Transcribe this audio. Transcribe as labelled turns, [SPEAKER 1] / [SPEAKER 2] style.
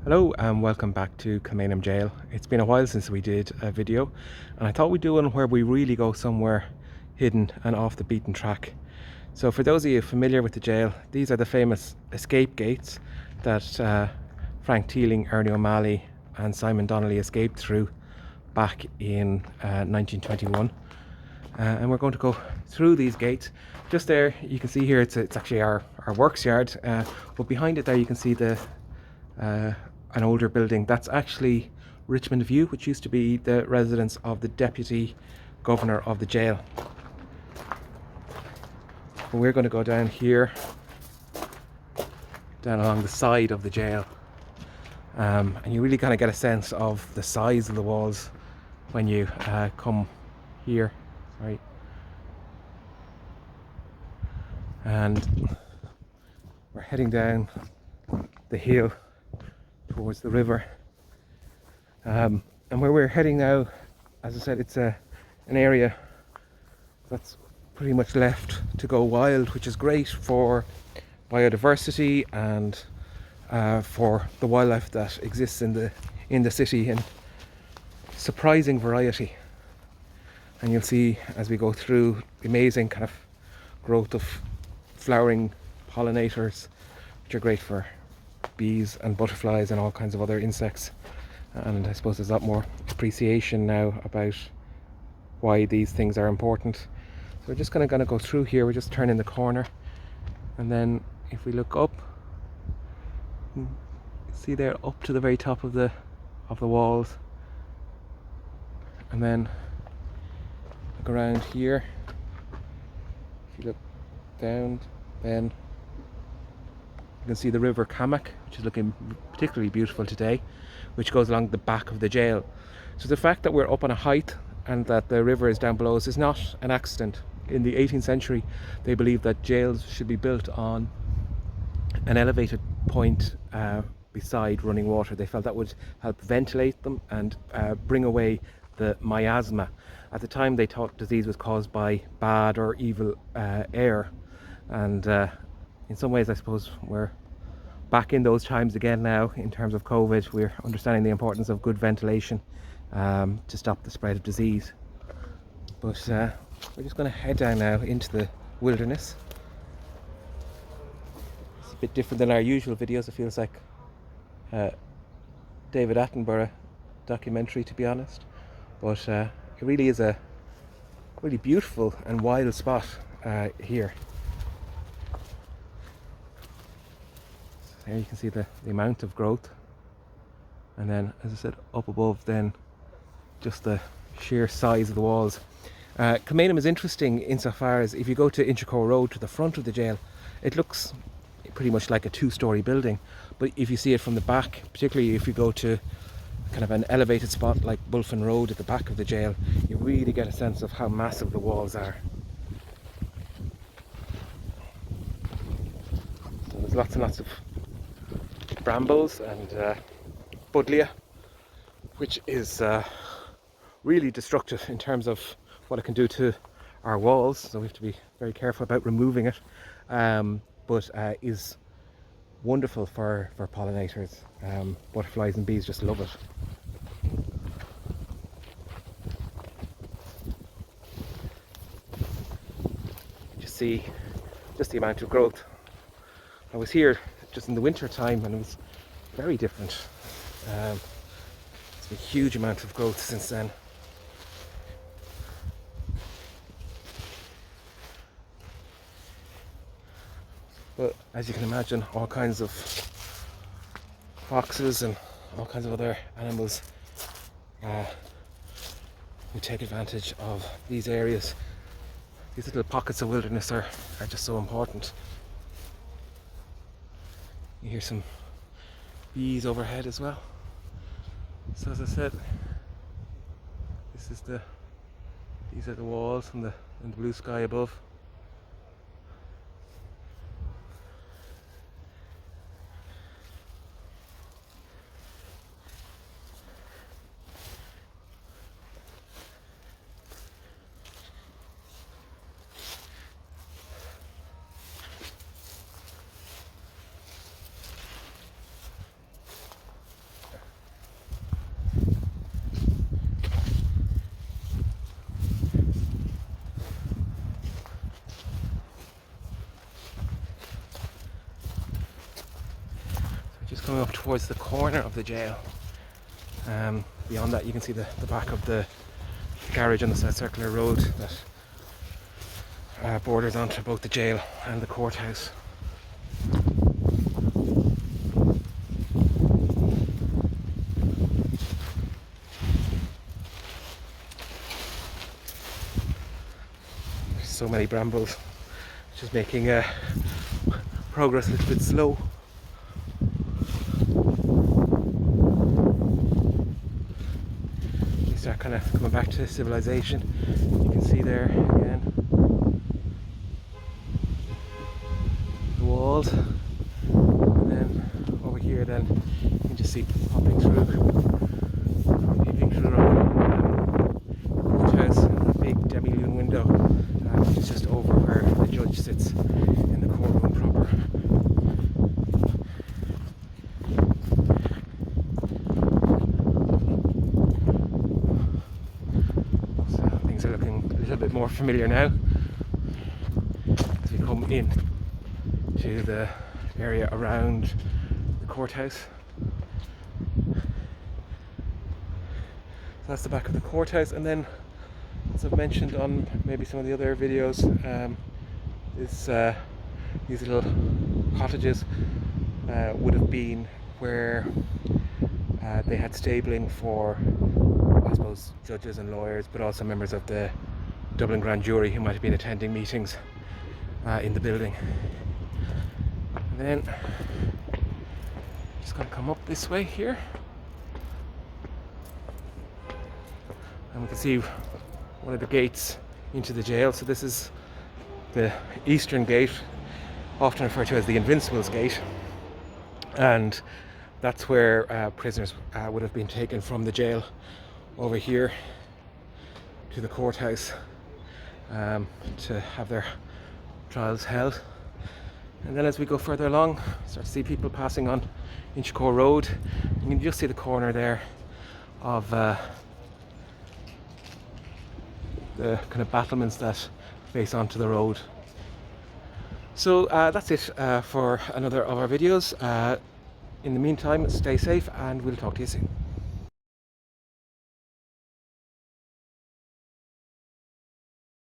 [SPEAKER 1] Hello and welcome back to Kilmainham Gaol. It's been a while since we did a video and I thought we'd do one where we really go somewhere hidden and off the beaten track. So for those of you familiar with the jail, these are the famous escape gates that Frank Teeling, Ernie O'Malley and Simon Donnelly escaped through back in 1921. And we're going to go through these gates. Just there you can see here it's actually our works yard, but behind it there you can see an older building. That's actually Richmond View, which used to be the residence of the Deputy Governor of the jail. But we're going to go down here, down along the side of the jail, and you really kind of get a sense of the size of the walls when you come here, right? And we're heading down the hill towards the river, and where we're heading now, as I said, it's an area that's pretty much left to go wild, which is great for biodiversity and for the wildlife that exists in the city in surprising variety. And you'll see as we go through the amazing kind of growth of flowering pollinators, which are great for bees and butterflies and all kinds of other insects. And I suppose there's a lot more appreciation now about why these things are important. So we're just gonna go through here. We're just turning the corner, and then if we look up, see there up to the very top of the walls, and then look around here. If you look down, then you can see the River Cammack, which is looking particularly beautiful today, which goes along the back of the jail. So the fact that we're up on a height and that the river is down below us is not an accident. In the 18th century, they believed that jails should be built on an elevated point beside running water. They felt that would help ventilate them and bring away the miasma. At the time, they thought disease was caused by bad or evil air, and in some ways I suppose we're back in those times again now. In terms of COVID, we're understanding the importance of good ventilation to stop the spread of disease. But we're just going to head down now into the wilderness. It's a bit different than our usual videos. It feels like David Attenborough documentary, to be honest, but it really is a really beautiful and wild spot here. There you can see the amount of growth, and then, as I said, up above then just the sheer size of the walls. Kilmainham is interesting insofar as if you go to Inchicore Road to the front of the jail, it looks pretty much like a two-storey building, but if you see it from the back, particularly if you go to kind of an elevated spot like Bulfin Road at the back of the jail, you really get a sense of how massive the walls are. So there's lots and lots of brambles and buddleia, which is really destructive in terms of what it can do to our walls, so we have to be very careful about removing it, but is wonderful for pollinators. Butterflies and bees just love it. You see just the amount of growth. I was here just in the winter time and it was very different. It's a huge amount of growth since then. But as you can imagine, all kinds of foxes and all kinds of other animals who take advantage of these areas. These little pockets of wilderness are just so important. You hear some bees overhead as well. So as I said, these are the walls and the blue sky above. coming up towards the corner of the jail. Beyond that you can see the back of the garage on the South Circular Road that borders onto both the jail and the courthouse. There's so many brambles, which is making progress a little bit slow. We start kind of coming back to civilization. You can see there again the walls, and then over here then you can just see peeping through our courthouse, a big demi-lune window, which is just over where the judge sits in the courtroom proper. Things are looking a little bit more familiar now as we come in to the area around the courthouse. So that's the back of the courthouse, and then, as I've mentioned on maybe some of the other videos, these little cottages would have been where they had stabling for, I suppose, judges and lawyers, but also members of the Dublin Grand Jury who might have been attending meetings in the building. And then just going to come up this way here, and we can see one of the gates into the jail. So this is the eastern gate, often referred to as the Invincibles Gate, and that's where prisoners would have been taken from the jail over here to the courthouse to have their trials held. And then as we go further along, start to see people passing on Inchicore Road. You can just see the corner there of the kind of battlements that face onto the road. So that's it for another of our videos. In the meantime, stay safe and we'll talk to you soon.